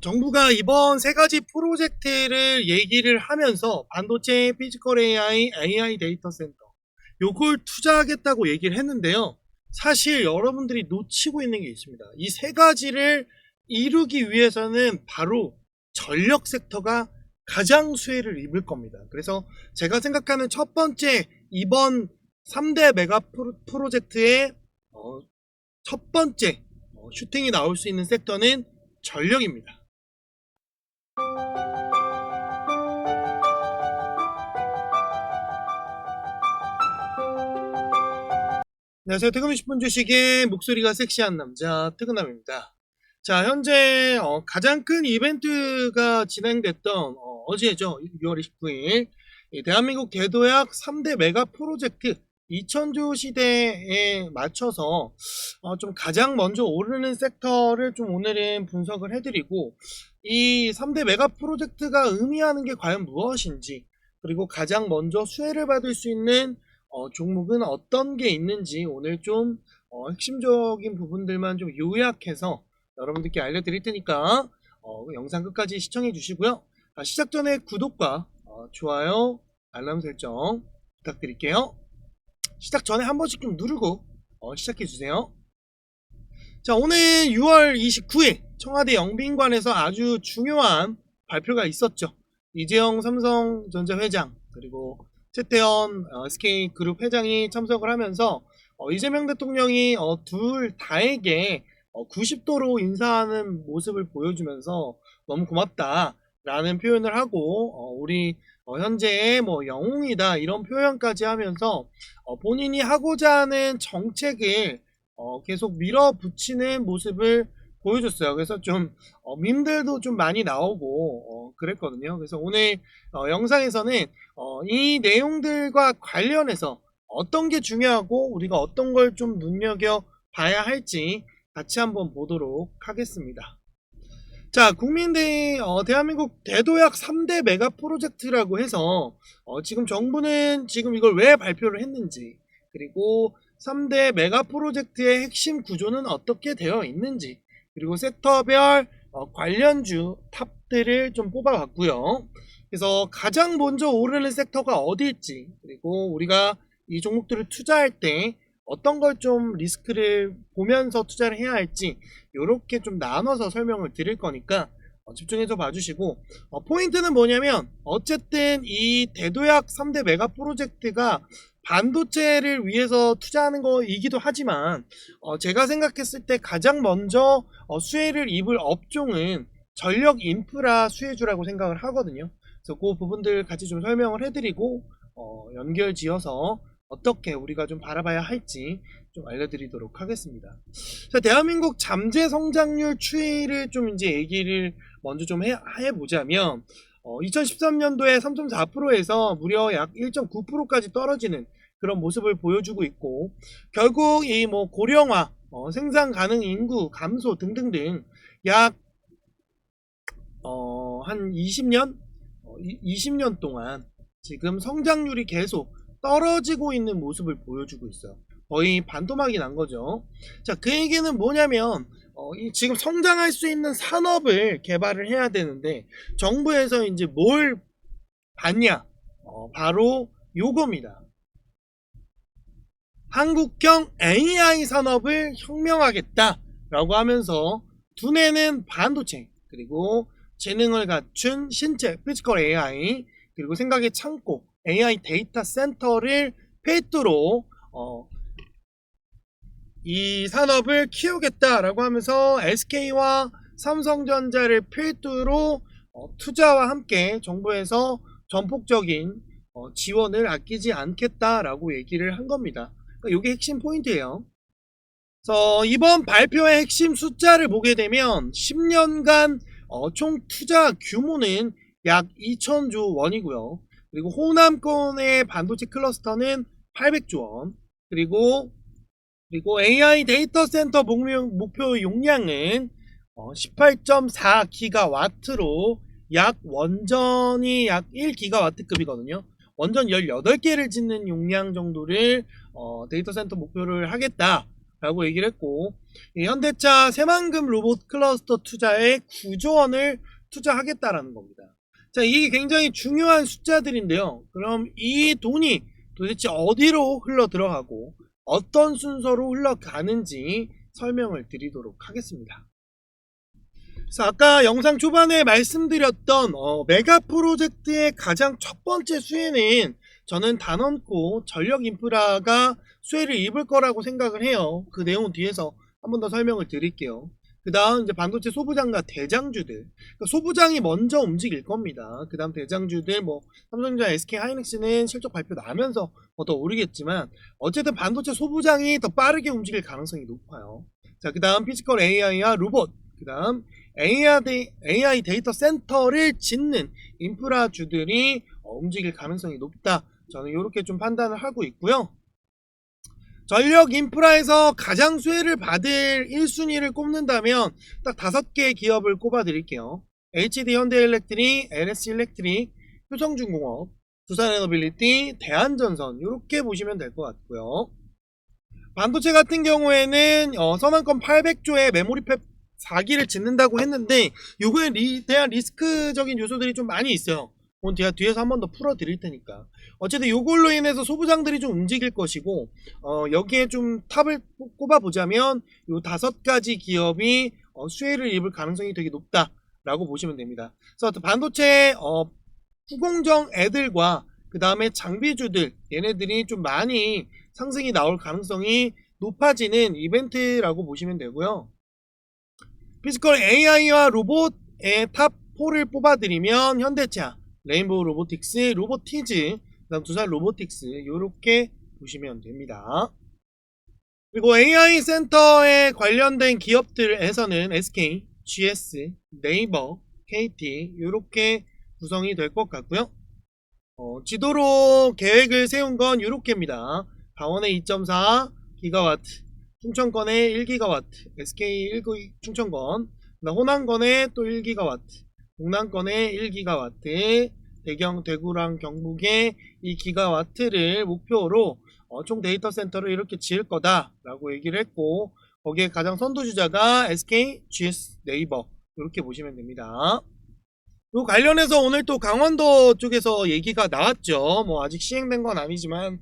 정부가 이번 세 가지 프로젝트를 얘기를 하면서 반도체, 피지컬 AI, AI 데이터 센터 요걸 투자하겠다고 얘기를 했는데요. 사실 여러분들이 놓치고 있는 게 있습니다. 이 세 가지를 이루기 위해서는 바로 전력 섹터가 가장 수혜를 입을 겁니다. 그래서 제가 생각하는 첫 번째 이번 3대 메가 프로젝트의 첫 번째 슈팅이 나올 수 있는 섹터는 전력입니다. 안녕하세요. 퇴근 10분 주식의 목소리가 섹시한 남자 퇴근남입니다. 자, 현재 가장 큰 이벤트가 진행됐던 어제죠. 6월 29일 대한민국 대도약 3대 메가 프로젝트 2000조 시대에 맞춰서 좀 가장 먼저 오르는 섹터를 좀 오늘은 분석을 해드리고, 이 3대 메가 프로젝트가 의미하는 게 과연 무엇인지, 그리고 가장 먼저 수혜를 받을 수 있는 종목은 어떤 게 있는지 오늘 좀 핵심적인 부분들만 좀 요약해서 여러분들께 알려드릴 테니까 영상 끝까지 시청해 주시고요. 시작 전에 구독과 좋아요, 알람 설정 부탁드릴게요. 시작 전에 한 번씩 좀 누르고 시작해 주세요. 자, 오늘 6월 29일 청와대 영빈관에서 아주 중요한 발표가 있었죠. 이재용 삼성전자 회장, 그리고 최태원 SK그룹 회장이 참석을 하면서 이재명 대통령이 둘 다에게 90도로 인사하는 모습을 보여주면서 너무 고맙다라는 표현을 하고, 우리 현재의 뭐 영웅이다 이런 표현까지 하면서 본인이 하고자 하는 정책을 계속 밀어붙이는 모습을 보여줬어요. 그래서 좀 밈들도 좀 많이 나오고 그랬거든요. 그래서 오늘 영상에서는 이 내용들과 관련해서 어떤 게 중요하고 우리가 어떤 걸 좀 눈여겨 봐야 할지 같이 한번 보도록 하겠습니다. 자, 대한민국 대도약 3대 메가 프로젝트라고 해서 지금 정부는 지금 이걸 왜 발표를 했는지, 그리고 3대 메가 프로젝트의 핵심 구조는 어떻게 되어 있는지, 그리고 섹터별 관련주 탑들을 좀 뽑아봤고요. 그래서 가장 먼저 오르는 섹터가 어디일지, 그리고 우리가 이 종목들을 투자할 때 어떤 걸 좀 리스크를 보면서 투자를 해야 할지 이렇게 좀 나눠서 설명을 드릴 거니까 집중해서 봐주시고, 포인트는 뭐냐면 어쨌든 이 대도약 3대 메가 프로젝트가 반도체를 위해서 투자하는 거이기도 하지만 제가 생각했을 때 가장 먼저 수혜를 입을 업종은 전력 인프라 수혜주라고 생각을 하거든요. 그래서 그 부분들 같이 좀 설명을 해드리고 연결 지어서 어떻게 우리가 좀 바라봐야 할지 좀 알려드리도록 하겠습니다. 자, 대한민국 잠재 성장률 추이를 좀 이제 얘기를 먼저 좀 해보자면 2013년도에 3.4%에서 무려 약 1.9%까지 떨어지는 그런 모습을 보여주고 있고, 결국 이 뭐 고령화, 생산 가능 인구 감소 등등등 약 한 20년 동안 지금 성장률이 계속 떨어지고 있는 모습을 보여주고 있어요. 거의 반토막이 난 거죠. 자, 그 얘기는 뭐냐면 지금 성장할 수 있는 산업을 개발을 해야 되는데 정부에서 이제 뭘 받냐? 바로 요겁니다. 한국형 AI 산업을 혁명하겠다라고 하면서 두뇌는 반도체, 그리고 재능을 갖춘 신체 피지컬 AI, 그리고 생각의 창고 AI 데이터 센터를 필두로 이 산업을 키우겠다라고 하면서 SK와 삼성전자를 필두로 투자와 함께 정부에서 전폭적인 지원을 아끼지 않겠다라고 얘기를 한 겁니다. 그러니까 이게 핵심 포인트예요. 그래서 이번 발표의 핵심 숫자를 보게 되면 10년간 총 투자 규모는 약 2천조 원이고요. 그리고 호남권의 반도체 클러스터는 800조 원, 그리고 AI 데이터 센터 목표 용량은 18.4기가와트로 약 원전이 약 1기가와트급이거든요. 원전 18개를 짓는 용량 정도를 데이터 센터 목표를 하겠다 라고 얘기를 했고, 이 현대차 새만금 로봇 클러스터 투자에 9조 원을 투자하겠다라는 겁니다. 자, 이게 굉장히 중요한 숫자들인데요. 그럼 이 돈이 도대체 어디로 흘러 들어가고 어떤 순서로 흘러가는지 설명을 드리도록 하겠습니다. 그래서 아까 영상 초반에 말씀드렸던 메가 프로젝트의 가장 첫 번째 수혜는 저는 단언코 전력 인프라가 수혜를 입을 거라고 생각을 해요. 그 내용은 뒤에서 한 번 더 설명을 드릴게요. 그 다음 이제 반도체 소부장과 대장주들, 그러니까 소부장이 먼저 움직일 겁니다. 그 다음 대장주들 뭐 삼성전자, SK 하이닉스는 실적 발표 나면서 더 오르겠지만 어쨌든 반도체 소부장이 더 빠르게 움직일 가능성이 높아요. 자, 그 다음 피지컬 AI와 로봇, 그 다음 AI 데이터 센터를 짓는 인프라주들이 움직일 가능성이 높다. 저는 이렇게 좀 판단을 하고 있고요. 전력 인프라에서 가장 수혜를 받을 1순위를 꼽는다면 딱 5개의 기업을 꼽아 드릴게요. HD 현대일렉트릭, LS일렉트릭, 효성중공업, 두산에너빌리티, 대한전선 이렇게 보시면 될 것 같고요. 반도체 같은 경우에는 선안건 800조의 메모리팹 4기를 짓는다고 했는데 요거에 대한 리스크적인 요소들이 좀 많이 있어요. 그건 제가 뒤에서 한 번 더 풀어 드릴 테니까. 어쨌든 요걸로 인해서 소부장들이 좀 움직일 것이고, 여기에 좀 탑을 꼽아 보자면 요 5가지 기업이 수혜를 입을 가능성이 되게 높다라고 보시면 됩니다. 그래서 반도체 후공정 애들과 그 다음에 장비주들 얘네들이 좀 많이 상승이 나올 가능성이 높아지는 이벤트라고 보시면 되고요. 피지컬 AI와 로봇의 탑 4를 뽑아드리면 현대차, 레인보우 로보틱스, 로보티즈, 그 다음 두산 로보틱스 이렇게 보시면 됩니다. 그리고 AI 센터에 관련된 기업들에서는 SK, GS, 네이버, KT 이렇게 구성이 될 것 같고요. 지도로 계획을 세운 건 이렇게입니다. 강원의 2.4기가와트, 충청권의 1기가와트, SK 1기 충청권, 호남권의 또 1기가와트, 동남권의 1기가와트, 대구랑 경북의 2기가와트를 목표로 총 데이터 센터를 이렇게 지을 거다라고 얘기를 했고, 거기에 가장 선두주자가 SK, GS, 네이버 이렇게 보시면 됩니다. 요 관련해서 오늘 또 강원도 쪽에서 얘기가 나왔죠. 뭐 아직 시행된 건 아니지만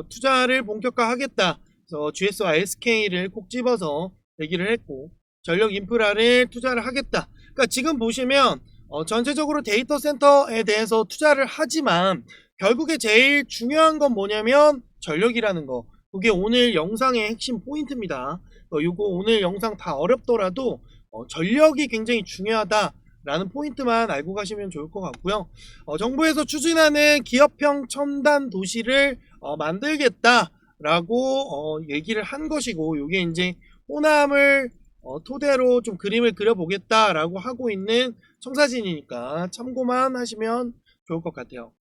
투자를 본격화하겠다. 그래서 GS와 SK를 꼭 집어서 얘기를 했고, 전력 인프라를 투자를 하겠다. 그러니까 지금 보시면 전체적으로 데이터 센터에 대해서 투자를 하지만 결국에 제일 중요한 건 뭐냐면 전력이라는 거. 그게 오늘 영상의 핵심 포인트입니다. 요거 오늘 영상 다 어렵더라도 전력이 굉장히 중요하다 라는 포인트만 알고 가시면 좋을 것 같고요. 정부에서 추진하는 기업형 첨단 도시를 만들겠다라고 얘기를 한 것이고, 이게 이제 호남을 토대로 좀 그림을 그려보겠다라고 하고 있는 청사진이니까 참고만 하시면 좋을 것 같아요.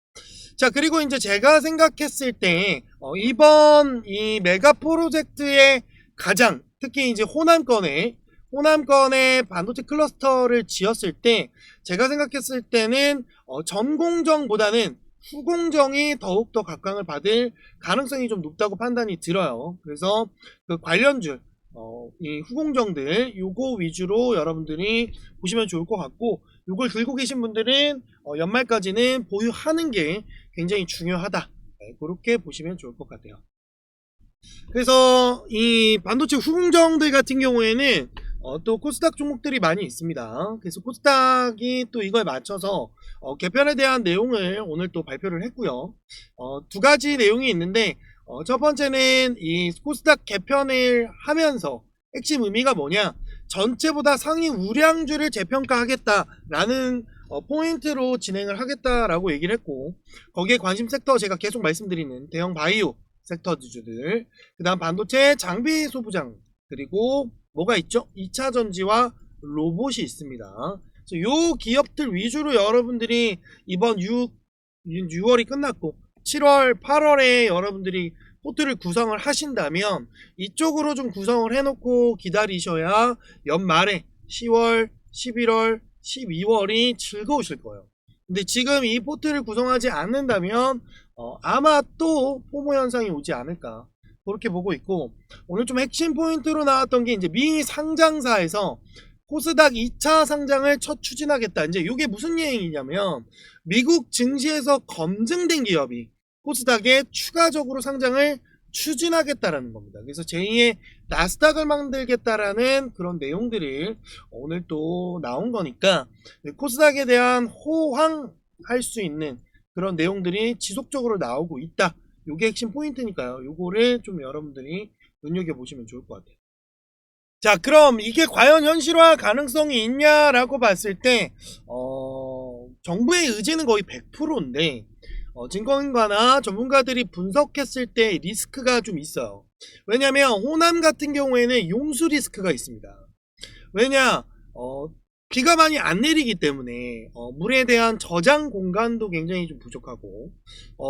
자, 그리고 이제 제가 생각했을 때 이번 이 메가 프로젝트의 가장 특히 이제 호남권에 반도체 클러스터를 지었을 때 제가 생각했을 때는 전공정보다는 후공정이 더욱더 각광을 받을 가능성이 좀 높다고 판단이 들어요. 그래서 그 관련주 이 후공정들 요거 위주로 여러분들이 보시면 좋을 것 같고, 요걸 들고 계신 분들은 연말까지는 보유하는 게 굉장히 중요하다. 네, 그렇게 보시면 좋을 것 같아요. 그래서 이 반도체 후공정들 같은 경우에는 또 코스닥 종목들이 많이 있습니다. 그래서 코스닥이 또 이거에 맞춰서 개편에 대한 내용을 오늘 또 발표를 했고요. 2가지 내용이 있는데, 첫 번째는 이 코스닥 개편을 하면서 핵심 의미가 뭐냐, 전체보다 상위 우량주를 재평가하겠다라는 포인트로 진행을 하겠다라고 얘기를 했고, 거기에 관심 섹터 제가 계속 말씀드리는 대형 바이오 섹터주들, 그 다음 반도체 장비 소부장, 그리고 뭐가 있죠? 2차 전지와 로봇이 있습니다. 요 기업들 위주로 여러분들이 이번 6월이 끝났고 7월, 8월에 여러분들이 포트를 구성을 하신다면 이쪽으로 좀 구성을 해놓고 기다리셔야 연말에 10월, 11월, 12월이 즐거우실 거예요. 근데 지금 이 포트를 구성하지 않는다면 아마 또 포모 현상이 오지 않을까, 그렇게 보고 있고, 오늘 좀 핵심 포인트로 나왔던 게 이제 미 상장사에서 코스닥 2차 상장을 첫 추진하겠다. 이제 이게 무슨 얘기냐면 미국 증시에서 검증된 기업이 코스닥에 추가적으로 상장을 추진하겠다라는 겁니다. 그래서 제2의 나스닥을 만들겠다라는 그런 내용들을 오늘 또 나온 거니까 코스닥에 대한 호황할 수 있는 그런 내용들이 지속적으로 나오고 있다. 요게 핵심 포인트니까요. 요거를 좀 여러분들이 눈여겨보시면 좋을 것 같아요. 자, 그럼 이게 과연 현실화 가능성이 있냐라고 봤을 때 정부의 의지는 거의 100%인데 증권가나 전문가들이 분석했을 때 리스크가 좀 있어요. 왜냐면 호남 같은 경우에는 용수 리스크가 있습니다. 왜냐 비가 많이 안 내리기 때문에 물에 대한 저장 공간도 굉장히 좀 부족하고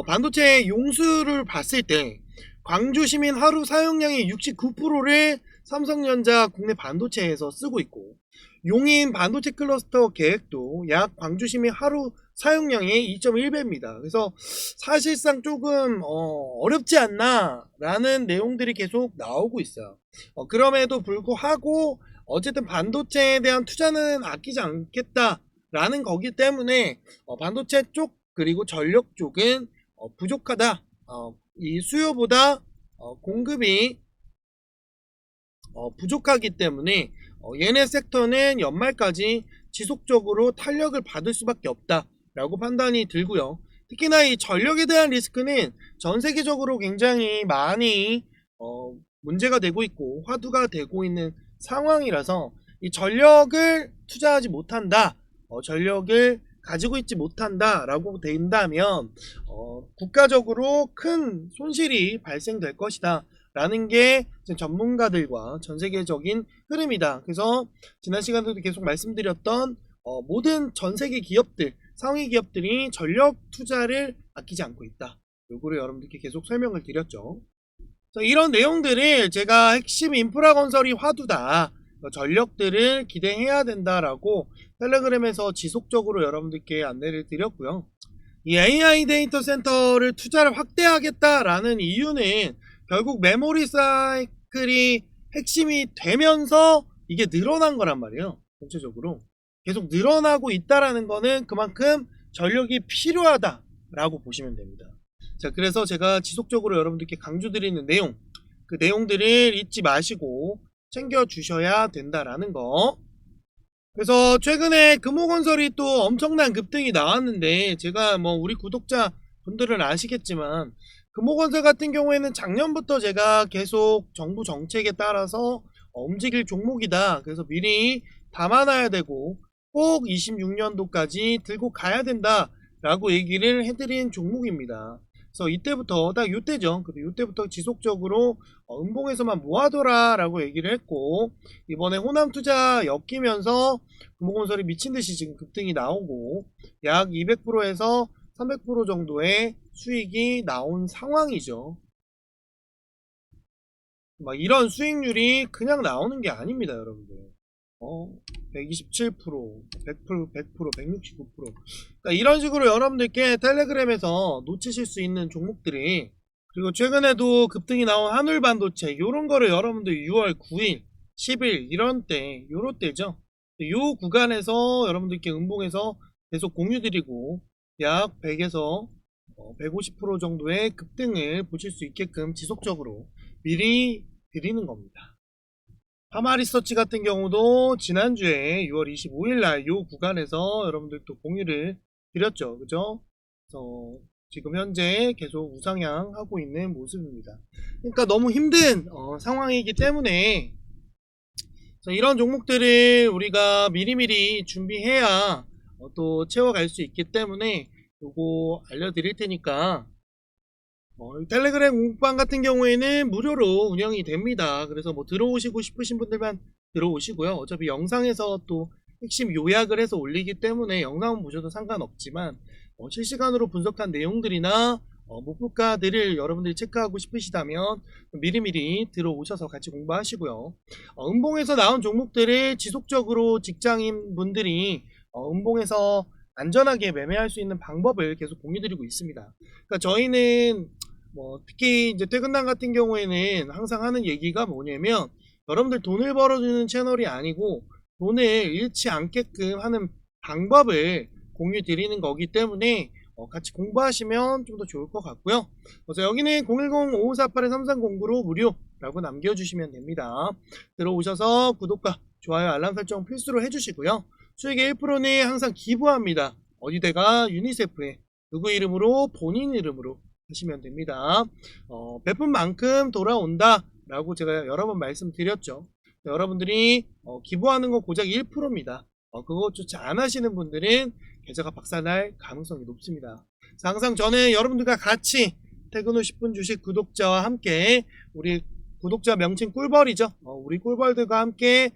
반도체 용수를 봤을 때 광주 시민 하루 사용량의 69%를 삼성전자 국내 반도체에서 쓰고 있고, 용인 반도체 클러스터 계획도 약 광주 시민 하루 사용량의 2.1배입니다. 그래서 사실상 조금 어렵지 않나 라는 내용들이 계속 나오고 있어요. 그럼에도 불구하고 어쨌든 반도체에 대한 투자는 아끼지 않겠다라는 거기 때문에 반도체 쪽 그리고 전력 쪽은 부족하다. 이 수요보다 공급이 부족하기 때문에 얘네 섹터는 연말까지 지속적으로 탄력을 받을 수밖에 없다라고 판단이 들고요. 특히나 이 전력에 대한 리스크는 전 세계적으로 굉장히 많이 문제가 되고 있고 화두가 되고 있는 상황이라서 이 전력을 투자하지 못한다, 전력을 가지고 있지 못한다 라고 된다면 국가적으로 큰 손실이 발생될 것이다 라는 게 전문가들과 전세계적인 흐름이다. 그래서 지난 시간에도 계속 말씀드렸던 모든 전세계 기업들, 상위 기업들이 전력 투자를 아끼지 않고 있다. 요거를 여러분들께 계속 설명을 드렸죠. 이런 내용들을 제가 핵심 인프라 건설이 화두다, 전력들을 기대해야 된다라고 텔레그램에서 지속적으로 여러분들께 안내를 드렸고요. 이 AI 데이터 센터를 투자를 확대하겠다라는 이유는 결국 메모리 사이클이 핵심이 되면서 이게 늘어난 거란 말이에요. 전체적으로 계속 늘어나고 있다라는 거는 그만큼 전력이 필요하다라고 보시면 됩니다. 자, 그래서 제가 지속적으로 여러분들께 강조드리는 내용, 그 내용들을 잊지 마시고 챙겨 주셔야 된다라는 거. 그래서 최근에 금호건설이 또 엄청난 급등이 나왔는데, 제가 뭐 우리 구독자 분들은 아시겠지만 금호건설 같은 경우에는 작년부터 제가 계속 정부 정책에 따라서 움직일 종목이다, 그래서 미리 담아놔야 되고 꼭 26년도까지 들고 가야 된다 라고 얘기를 해드린 종목입니다. 그래서 이때부터 딱 이때죠. 이때부터 지속적으로 음봉에서만 모아둬라 라고 얘기를 했고, 이번에 호남 투자 엮이면서 금호건설이 미친듯이 지금 급등이 나오고 약 200%에서 300% 정도의 수익이 나온 상황이죠. 막 이런 수익률이 그냥 나오는 게 아닙니다, 여러분들. 127%, 100%, 169%. 그러니까 이런 식으로 여러분들께 텔레그램에서 놓치실 수 있는 종목들이, 그리고 최근에도 급등이 나온 한울반도체, 요런 거를 여러분들 6월 9일, 10일 이런 때, 요런 때죠. 요 구간에서 여러분들께 음봉에서 계속 공유드리고 약 100에서 150% 정도의 급등을 보실 수 있게끔 지속적으로 미리 드리는 겁니다. 파마리서치 같은 경우도 지난주에 6월 25일날 요 구간에서 여러분들 또 공유를 드렸죠. 그죠? 그래서 지금 현재 계속 우상향하고 있는 모습입니다. 그러니까 너무 힘든 상황이기 때문에 이런 종목들을 우리가 미리미리 준비해야 또 채워갈 수 있기 때문에 요거 알려드릴 테니까 텔레그램 공방 같은 경우에는 무료로 운영이 됩니다. 그래서 뭐 들어오시고 싶으신 분들만 들어오시고요. 어차피 영상에서 또 핵심 요약을 해서 올리기 때문에 영상은 보셔도 상관없지만 실시간으로 분석한 내용들이나 목표가들을 여러분들이 체크하고 싶으시다면 미리미리 들어오셔서 같이 공부하시고요. 음봉에서 나온 종목들을 지속적으로 직장인 분들이 음봉에서 안전하게 매매할 수 있는 방법을 계속 공유드리고 있습니다. 그러니까 저희는 특히 이제 퇴근남 같은 경우에는 항상 하는 얘기가 뭐냐면 여러분들 돈을 벌어주는 채널이 아니고 돈을 잃지 않게끔 하는 방법을 공유 드리는 거기 때문에 같이 공부하시면 좀 더 좋을 것 같고요. 그래서 여기는 010-5548-3309로 무료라고 남겨주시면 됩니다. 들어오셔서 구독과 좋아요, 알람 설정 필수로 해주시고요. 수익의 1%는 항상 기부합니다. 어디다가 유니세프에 누구 이름으로 본인 이름으로 하시면 됩니다. 베푼 만큼 돌아온다 라고 제가 여러 번 말씀드렸죠. 여러분들이 기부하는 건 고작 1%입니다. 그것조차 안 하시는 분들은 계좌가 박살날 가능성이 높습니다. 항상 저는 여러분들과 같이 퇴근 후 10분 주식 구독자와 함께 우리 구독자 명칭 꿀벌이죠. 우리 꿀벌들과 함께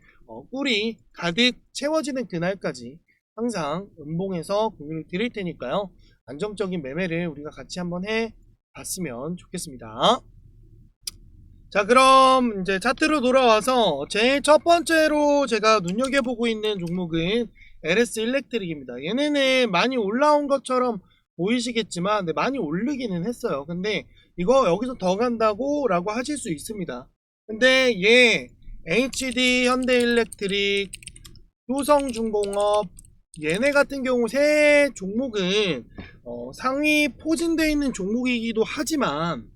꿀이 가득 채워지는 그날까지 항상 음봉에서 공유를 드릴 테니까요. 안정적인 매매를 우리가 같이 한번 해 봤으면 좋겠습니다. 자, 그럼 이제 차트로 돌아와서 제일 첫 번째로 제가 눈여겨보고 있는 종목은 LS 일렉트릭입니다. 얘네는 많이 올라온 것처럼 보이시겠지만 많이 오르기는 했어요. 근데 이거 여기서 더 간다고 라고 하실 수 있습니다. 근데 얘 HD 현대일렉트릭, 효성중공업 얘네 같은 경우 세 종목은 상위 포진되어 있는 종목이기도 하지만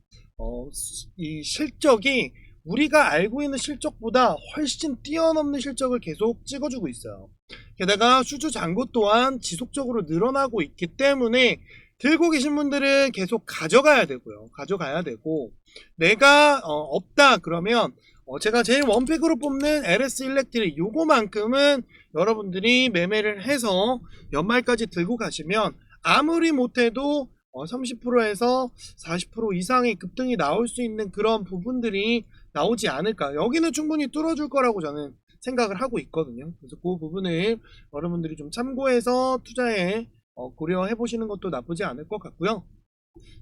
이 실적이 우리가 알고 있는 실적보다 훨씬 뛰어넘는 실적을 계속 찍어주고 있어요. 게다가 수주 잔고 또한 지속적으로 늘어나고 있기 때문에 들고 계신 분들은 계속 가져가야 되고요. 가져가야 되고 내가 없다 그러면 제가 제일 원픽으로 뽑는 LS 일렉트릭 요거만큼은 여러분들이 매매를 해서 연말까지 들고 가시면 아무리 못해도 30%에서 40% 이상의 급등이 나올 수 있는 그런 부분들이 나오지 않을까. 여기는 충분히 뚫어줄 거라고 저는 생각을 하고 있거든요. 그래서 그 부분을 여러분들이 좀 참고해서 투자에 고려해 보시는 것도 나쁘지 않을 것 같고요.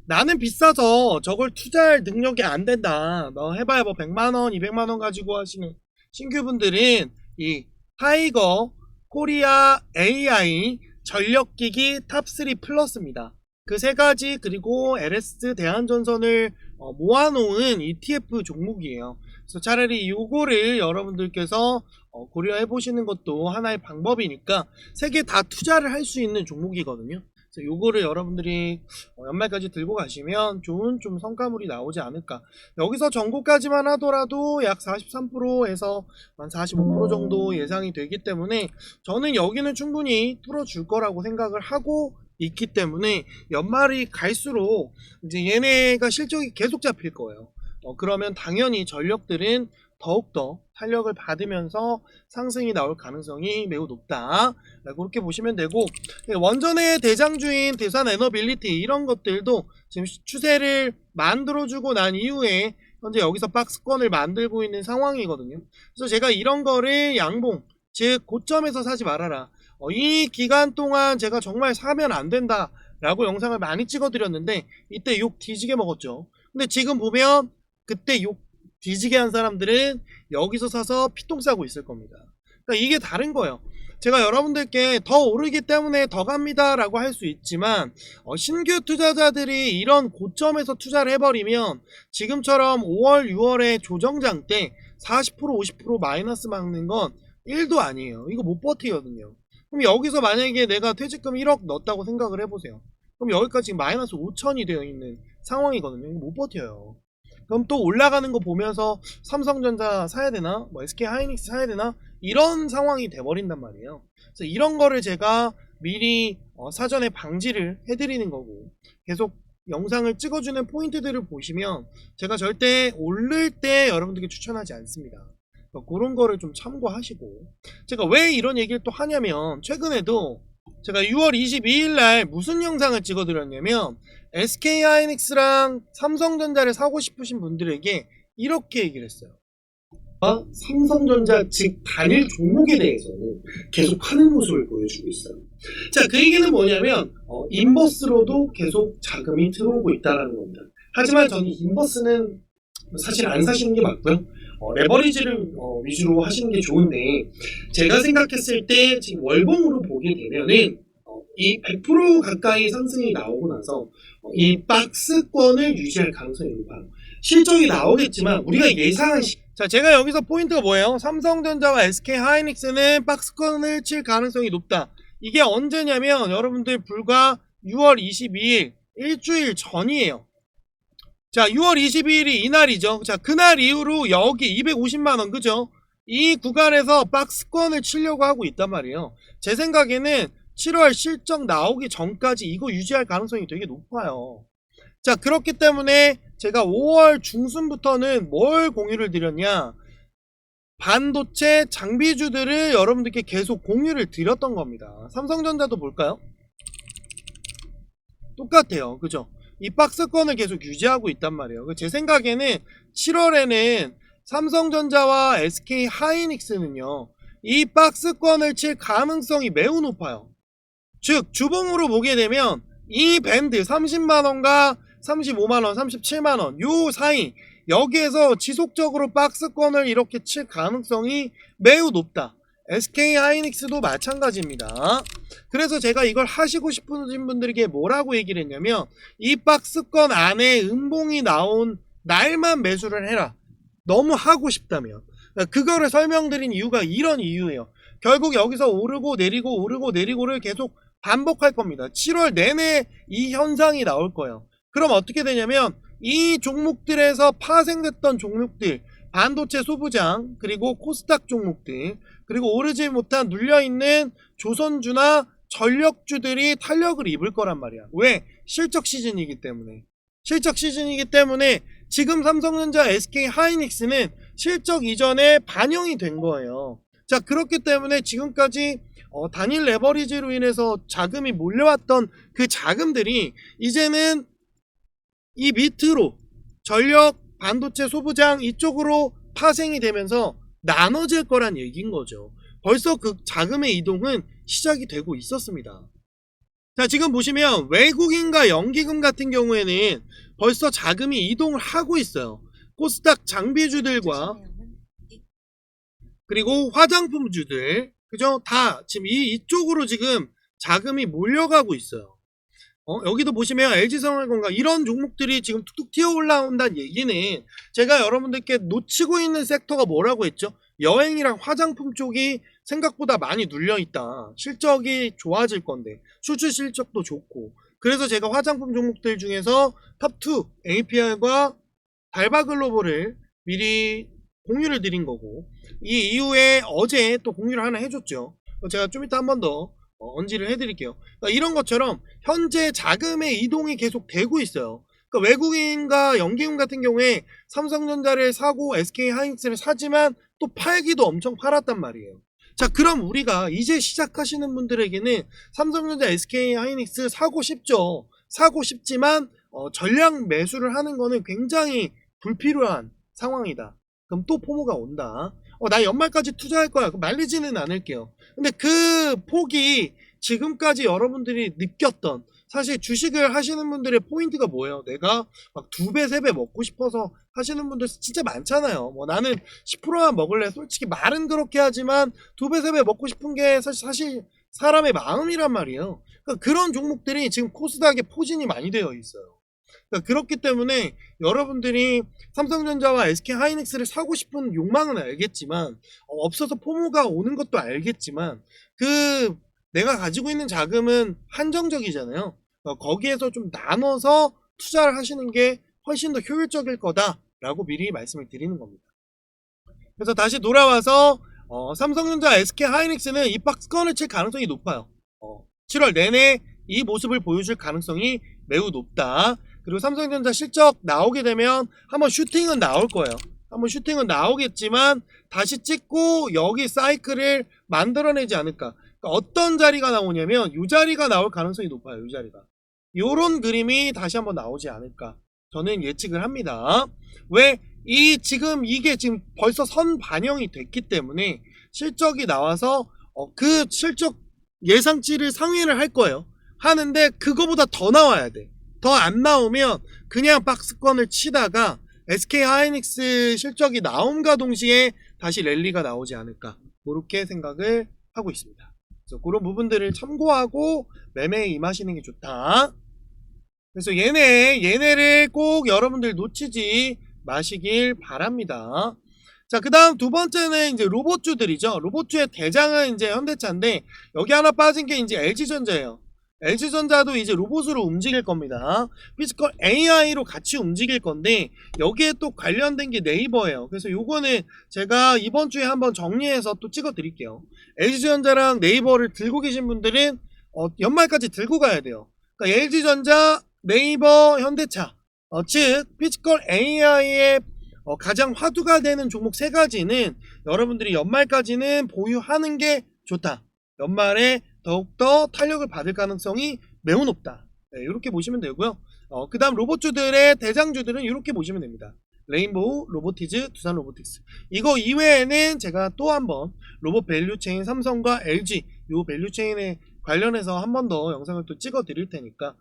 나는 비싸서 저걸 투자할 능력이 안 된다. 너 해봐야 뭐 100만원, 200만원 가지고 하시는 신규분들은 이 타이거 코리아 AI 전력기기 탑3 플러스입니다. 그 세 가지 그리고 LS 대한전선을 모아놓은 ETF 종목이에요. 그래서 차라리 이거를 여러분들께서 고려해 보시는 것도 하나의 방법이니까 세 개 다 투자를 할 수 있는 종목이거든요. 그래서 요거를 여러분들이 연말까지 들고 가시면 좋은 좀 성과물이 나오지 않을까. 여기서 전고까지만 하더라도 약 43%에서 한 45% 정도 예상이 되기 때문에 저는 여기는 충분히 뚫어줄 거라고 생각을 하고 있기 때문에 연말이 갈수록 이제 얘네가 실적이 계속 잡힐 거예요. 그러면 당연히 전력들은 더욱더 탄력을 받으면서 상승이 나올 가능성이 매우 높다. 그렇게 보시면 되고 원전의 대장주인 대산에너빌리티 이런 것들도 지금 추세를 만들어주고 난 이후에 현재 여기서 박스권을 만들고 있는 상황이거든요. 그래서 제가 이런 거를 양봉 즉 고점에서 사지 말아라. 이 기간 동안 제가 정말 사면 안 된다 라고 영상을 많이 찍어 드렸는데 이때 욕 뒤지게 먹었죠. 근데 지금 보면 그때 욕 뒤지게 한 사람들은 여기서 사서 피똥 싸고 있을 겁니다. 그러니까 이게 다른 거예요. 제가 여러분들께 더 오르기 때문에 더 갑니다 라고 할 수 있지만 신규 투자자들이 이런 고점에서 투자를 해버리면 지금처럼 5월 6월에 조정장 때 40% 50% 마이너스 막는 건 1도 아니에요. 이거 못 버티거든요. 그럼 여기서 만약에 내가 퇴직금 1억 넣었다고 생각을 해보세요. 그럼 여기까지 지금 마이너스 5천이 되어 있는 상황이거든요. 이거 못 버텨요. 그럼 또 올라가는 거 보면서 삼성전자 사야 되나? 뭐 SK 하이닉스 사야 되나? 이런 상황이 돼버린단 말이에요. 그래서 이런 거를 제가 미리 사전에 방지를 해드리는 거고 계속 영상을 찍어주는 포인트들을 보시면 제가 절대 오를 때 여러분들께 추천하지 않습니다. 그런 거를 좀 참고하시고 제가 왜 이런 얘기를 또 하냐면 최근에도 제가 6월 22일 날 무슨 영상을 찍어 드렸냐면 SK 하이닉스랑 삼성전자를 사고 싶으신 분들에게 이렇게 얘기를 했어요. 삼성전자 즉 단일 종목에 대해서는 계속 하는 모습을 보여주고 있어요. 자, 그 얘기는 뭐냐면 인버스로도 계속 자금이 들어오고 있다는 겁니다. 하지만 저는 인버스는 사실 안 사시는 게 맞고요. 레버리지를 위주로 하시는 게 좋은데 제가 생각했을 때 지금 월봉으로 보게 되면은 이 100% 가까이 상승이 나오고 나서 이 박스권을 유지할 가능성이 높아요. 실적이 나오겠지만 우리가 예상한 자, 제가 여기서 포인트가 뭐예요? 삼성전자와 SK하이닉스는 박스권을 칠 가능성이 높다. 이게 언제냐면 여러분들 불과 6월 22일 일주일 전이에요. 자, 6월 22일이 이날이죠. 자, 그날 이후로 여기 250만원, 그죠? 이 구간에서 박스권을 치려고 하고 있단 말이에요. 제 생각에는 7월 실적 나오기 전까지 이거 유지할 가능성이 되게 높아요. 자, 그렇기 때문에 제가 5월 중순부터는 뭘 공유를 드렸냐? 반도체 장비주들을 여러분들께 계속 공유를 드렸던 겁니다. 삼성전자도 볼까요? 똑같아요. 그죠? 이 박스권을 계속 유지하고 있단 말이에요. 제 생각에는 7월에는 삼성전자와 SK하이닉스는요, 이 박스권을 칠 가능성이 매우 높아요. 즉, 주봉으로 보게 되면 이 밴드 30만원과 35만원, 37만원 요 사이, 여기에서 지속적으로 박스권을 이렇게 칠 가능성이 매우 높다. SK하이닉스도 마찬가지입니다. 그래서 제가 이걸 하시고 싶으신 분들에게 뭐라고 얘기를 했냐면, 이 박스권 안에 음봉이 나온 날만 매수를 해라. 너무 하고 싶다면. 그거를 설명드린 이유가 이런 이유예요. 결국 여기서 오르고 내리고 오르고 내리고를 계속 반복할 겁니다. 7월 내내 이 현상이 나올 거예요. 그럼 어떻게 되냐면 이 종목들에서 파생됐던 종목들, 반도체 소부장, 그리고 코스닥 종목들, 그리고 오르지 못한 눌려있는 조선주나 전력주들이 탄력을 입을 거란 말이야. 왜? 실적 시즌이기 때문에. 실적 시즌이기 때문에 지금 삼성전자, SK하이닉스는 실적 이전에 반영이 된 거예요. 자, 그렇기 때문에 지금까지 단일 레버리지로 인해서 자금이 몰려왔던 그 자금들이 이제는 이 밑으로 전력, 반도체, 소부장 이쪽으로 파생이 되면서 나눠질 거란 얘기인 거죠. 벌써 그 자금의 이동은 시작이 되고 있었습니다. 자, 지금 보시면 외국인과 연기금 같은 경우에는 벌써 자금이 이동을 하고 있어요. 코스닥 장비주들과 그리고 화장품주들, 그죠? 다 지금 이쪽으로 지금 자금이 몰려가고 있어요. 여기도 보시면 LG생활건강 이런 종목들이 지금 툭툭 튀어 올라온다는 얘기는 제가 여러분들께 놓치고 있는 섹터가 뭐라고 했죠? 여행이랑 화장품 쪽이 생각보다 많이 눌려있다. 실적이 좋아질 건데 수출 실적도 좋고, 그래서 제가 화장품 종목들 중에서 탑2 APR과 달바글로벌을 미리 공유를 드린 거고, 이 이후에 어제 또 공유를 하나 해줬죠. 제가 좀 이따 한 번 더 언지를 해드릴게요. 그러니까 이런 것처럼 현재 자금의 이동이 계속 되고 있어요. 그러니까 외국인과 연기금 같은 경우에 삼성전자를 사고 SK하이닉스를 사지만 또 팔기도 엄청 팔았단 말이에요. 자, 그럼 우리가 이제 시작하시는 분들에게는 삼성전자, SK하이닉스 사고 싶죠. 사고 싶지만 전량 매수를 하는 거는 굉장히 불필요한 상황이다. 그럼 또 포모가 온다. 나 연말까지 투자할 거야. 말리지는 않을게요. 근데 그 폭이 지금까지 여러분들이 느꼈던, 사실 주식을 하시는 분들의 포인트가 뭐예요? 내가 막 2배, 3배 먹고 싶어서 하시는 분들 진짜 많잖아요. 뭐 나는 10%만 먹을래. 솔직히 말은 그렇게 하지만 2배, 3배 먹고 싶은 게 사실 사람의 마음이란 말이에요. 그러니까 그런 종목들이 지금 코스닥에 포진이 많이 되어 있어요. 그러니까 그렇기 때문에 여러분들이 삼성전자와 SK하이닉스를 사고 싶은 욕망은 알겠지만, 없어서 포모가 오는 것도 알겠지만, 내가 가지고 있는 자금은 한정적이잖아요. 거기에서 좀 나눠서 투자를 하시는 게 훨씬 더 효율적일 거다라고 미리 말씀을 드리는 겁니다. 그래서 다시 돌아와서 삼성전자, SK하이닉스는 이 박스권을 칠 가능성이 높아요. 7월 내내 이 모습을 보여줄 가능성이 매우 높다. 그리고 삼성전자 실적 나오게 되면 한번 슈팅은 나올 거예요. 한번 슈팅은 나오겠지만 다시 찍고 여기 사이클을 만들어내지 않을까. 그러니까 어떤 자리가 나오냐면 이 자리가 나올 가능성이 높아요. 이 자리가. 요런 그림이 다시 한번 나오지 않을까. 저는 예측을 합니다. 왜? 지금 이게 지금 벌써 선 반영이 됐기 때문에 실적이 나와서 그 실적 예상치를 상회를 할 거예요. 하는데 그거보다 더 나와야 돼. 더 안 나오면 그냥 박스권을 치다가 SK하이닉스 실적이 나옴과 동시에 다시 랠리가 나오지 않을까, 그렇게 생각을 하고 있습니다. 그래서 그런 부분들을 참고하고 매매에 임하시는 게 좋다. 그래서 얘네를 꼭 여러분들 놓치지 마시길 바랍니다. 자, 그 다음 두 번째는 이제 로봇주들이죠. 로봇주의 대장은 이제 현대차인데, 여기 하나 빠진 게 이제 LG전자예요. LG전자도 이제 로봇으로 움직일 겁니다. 피지컬 AI로 같이 움직일 건데, 여기에 또 관련된 게 네이버예요. 그래서 요거는 제가 이번 주에 한번 정리해서 또 찍어 드릴게요. LG전자랑 네이버를 들고 계신 분들은 연말까지 들고 가야 돼요. 그러니까 LG전자, 네이버, 현대차, 즉 피지컬 AI의 가장 화두가 되는 종목 세 가지는 여러분들이 연말까지는 보유하는 게 좋다. 연말에 더욱더 탄력을 받을 가능성이 매우 높다. 네, 이렇게 보시면 되고요. 그 다음 로봇주들의 대장주들은 이렇게 보시면 됩니다. 레인보우, 로보티즈, 두산 로보틱스. 이거 이외에는 제가 또 한번 로봇 밸류체인 삼성과 LG 요 밸류체인에 관련해서 한 번 더 영상을 또 찍어 드릴 테니까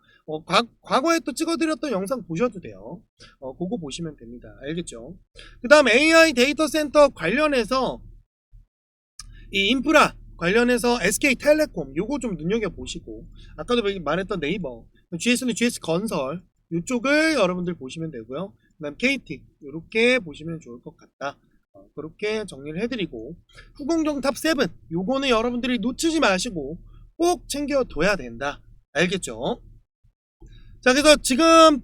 과거에 또 찍어 드렸던 영상 보셔도 돼요. 그거 보시면 됩니다. 알겠죠? 그 다음 AI 데이터 센터 관련해서 이 인프라 관련해서 SK텔레콤 요거 좀 눈여겨보시고, 아까도 말했던 네이버, GS는 GS건설 이쪽을 여러분들 보시면 되고요. 그 다음 KT 이렇게 보시면 좋을 것 같다. 그렇게 정리를 해드리고, 후공정 탑7 요거는 여러분들이 놓치지 마시고 꼭 챙겨둬야 된다. 알겠죠? 자, 그래서 지금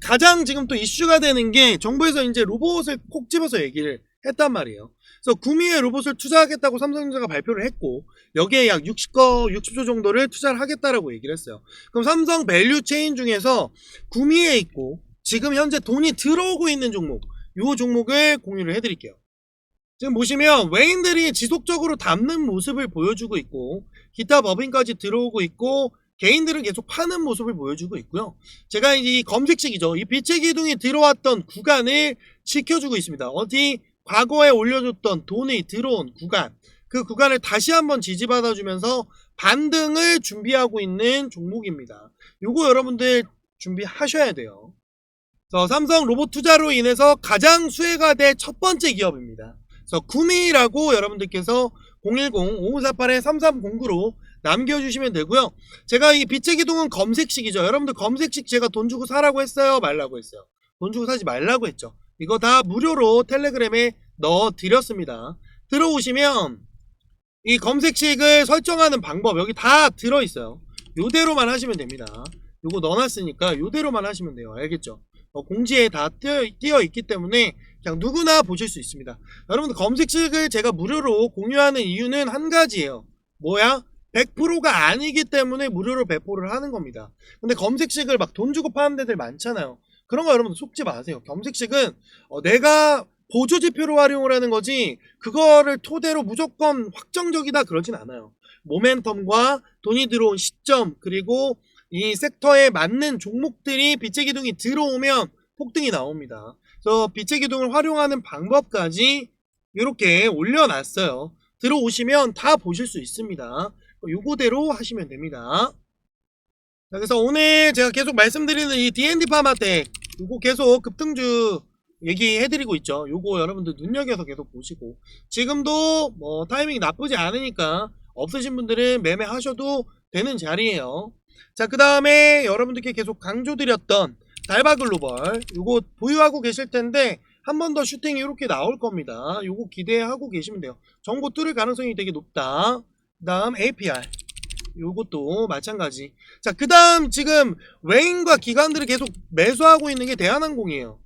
가장 지금 또 이슈가 되는 게, 정부에서 이제 로봇을 콕 집어서 얘기를 했단 말이에요. 그래서 구미에 로봇을 투자하겠다고 삼성전자가 발표를 했고, 여기에 약 60조 정도를 투자를 하겠다라고 얘기를 했어요. 그럼 삼성 밸류 체인 중에서 구미에 있고 지금 현재 돈이 들어오고 있는 종목, 요 종목을 공유를 해드릴게요. 지금 보시면 외인들이 지속적으로 담는 모습을 보여주고 있고, 기타 법인까지 들어오고 있고, 개인들은 계속 파는 모습을 보여주고 있고요. 제가 이 검색식이죠. 이 빛의 기둥이 들어왔던 구간을 지켜주고 있습니다. 어디 과거에 올려줬던 돈이 들어온 구간, 그 구간을 다시 한번 지지받아주면서 반등을 준비하고 있는 종목입니다. 요거 여러분들 준비하셔야 돼요. 삼성 로봇 투자로 인해서 가장 수혜가 될 첫 번째 기업입니다. 그래서 구미라고 여러분들께서 010-5548-3309로 남겨주시면 되고요. 제가 이 빛의 기둥은 검색식이죠. 여러분들 검색식 제가 돈 주고 사라고 했어요? 말라고 했어요? 돈 주고 사지 말라고 했죠. 이거 다 무료로 텔레그램에 넣어드렸습니다. 들어오시면 이 검색식을 설정하는 방법 여기 다 들어있어요. 요대로만 하시면 됩니다. 요거 넣어놨으니까 요대로만 하시면 돼요. 알겠죠? 공지에 다 띄어 있기 때문에 그냥 누구나 보실 수 있습니다. 여러분들 검색식을 제가 무료로 공유하는 이유는 한 가지예요. 뭐야? 100%가 아니기 때문에 무료로 배포를 하는 겁니다. 근데 검색식을 막 돈 주고 파는 데들 많잖아요. 그런 거 여러분들 속지 마세요. 검색식은 내가 보조지표로 활용을 하는 거지, 그거를 토대로 무조건 확정적이다 그러진 않아요. 모멘텀과 돈이 들어온 시점, 그리고 이 섹터에 맞는 종목들이 빛의 기둥이 들어오면 폭등이 나옵니다. 그래서 빛의 기둥을 활용하는 방법까지 이렇게 올려놨어요. 들어오시면 다 보실 수 있습니다. 요거대로 하시면 됩니다. 자, 그래서 오늘 제가 계속 말씀드리는 이 D&D 파마텍 요거 계속 급등주 얘기해드리고 있죠. 요거 여러분들 눈여겨서 계속 보시고, 지금도 뭐 타이밍이 나쁘지 않으니까 없으신 분들은 매매하셔도 되는 자리예요. 자, 그 다음에 여러분들께 계속 강조드렸던 달바글로벌 요거 보유하고 계실 텐데 한 번 더 슈팅이 이렇게 나올 겁니다. 요거 기대하고 계시면 돼요. 정보 뚫을 가능성이 되게 높다. 그 다음 APR 요것도 마찬가지. 자, 그 다음 지금 외인과 기관들이 계속 매수하고 있는 게 대한항공이에요.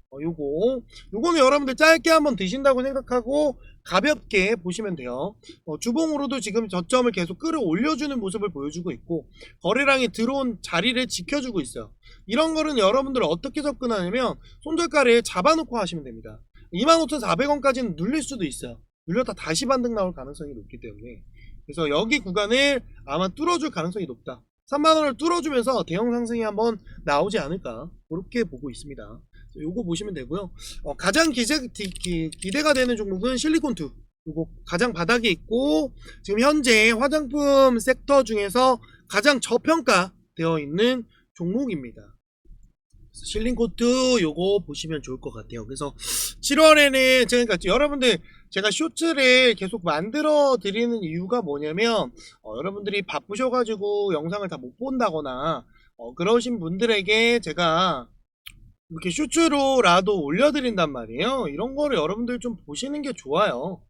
요거는 여러분들 짧게 한번 드신다고 생각하고 가볍게 보시면 돼요. 주봉으로도 지금 저점을 계속 끌어올려주는 모습을 보여주고 있고, 거래량이 들어온 자리를 지켜주고 있어요. 이런 거는 여러분들 어떻게 접근하냐면 손절가를 잡아놓고 하시면 됩니다. 25,400원까지는 눌릴 수도 있어요. 눌렸다 다시 반등 나올 가능성이 높기 때문에, 그래서 여기 구간을 아마 뚫어줄 가능성이 높다. 3만원을 뚫어주면서 대형 상승이 한번 나오지 않을까, 그렇게 보고 있습니다. 요거 보시면 되고요. 가장 기대가 되는 종목은 실리콘2. 요거 가장 바닥에 있고 지금 현재 화장품 섹터 중에서 가장 저평가되어 있는 종목입니다. 실링코트 요거 보시면 좋을 것 같아요. 그래서 7월에는 제가 그러니까 여러분들 제가 쇼츠를 계속 만들어 드리는 이유가 뭐냐면, 여러분들이 바쁘셔가지고 영상을 다 못 본다거나, 그러신 분들에게 제가 이렇게 쇼츠로라도 올려드린단 말이에요. 이런 거를 여러분들 좀 보시는 게 좋아요.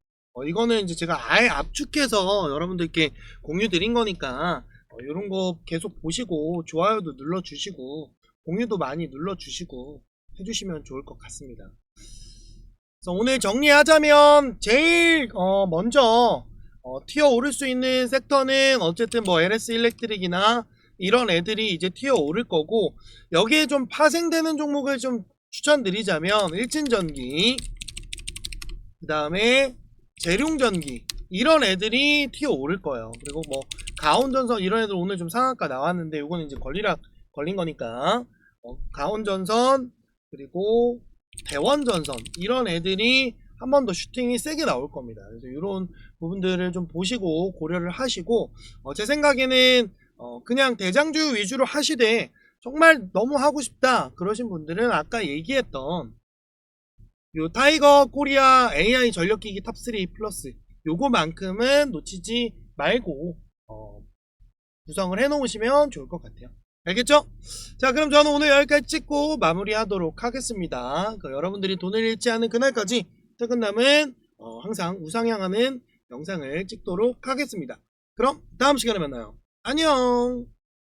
이거는 이제 제가 아예 압축해서 여러분들께 공유 드린 거니까, 이런 거 계속 보시고, 좋아요도 눌러주시고, 공유도 많이 눌러주시고, 해주시면 좋을 것 같습니다. 그래서 오늘 정리하자면, 제일, 먼저, 튀어 오를 수 있는 섹터는 어쨌든 뭐 LS 일렉트릭이나 이런 애들이 이제 튀어 오를 거고, 여기에 좀 파생되는 종목을 좀 추천드리자면, 일진전기, 그 다음에 재룡전기, 이런 애들이 튀어 오를 거예요. 그리고 뭐, 가온전선 이런 애들 오늘 좀 상한가 나왔는데, 요거는 이제 걸린 거니까, 가온전선, 그리고 대원전선, 이런 애들이 한 번 더 슈팅이 세게 나올 겁니다. 그래서 이런 부분들을 좀 보시고 고려를 하시고, 제 생각에는 그냥 대장주 위주로 하시되 정말 너무 하고 싶다 그러신 분들은 아까 얘기했던 요 타이거 코리아 AI 전력기기 탑3 플러스 요거만큼은 놓치지 말고 구성을 해 놓으시면 좋을 것 같아요. 알겠죠? 자, 그럼 저는 오늘 여기까지 찍고 마무리하도록 하겠습니다. 여러분들이 돈을 잃지 않은 그날까지 퇴근남은 항상 우상향하는 영상을 찍도록 하겠습니다. 그럼 다음 시간에 만나요. 안녕.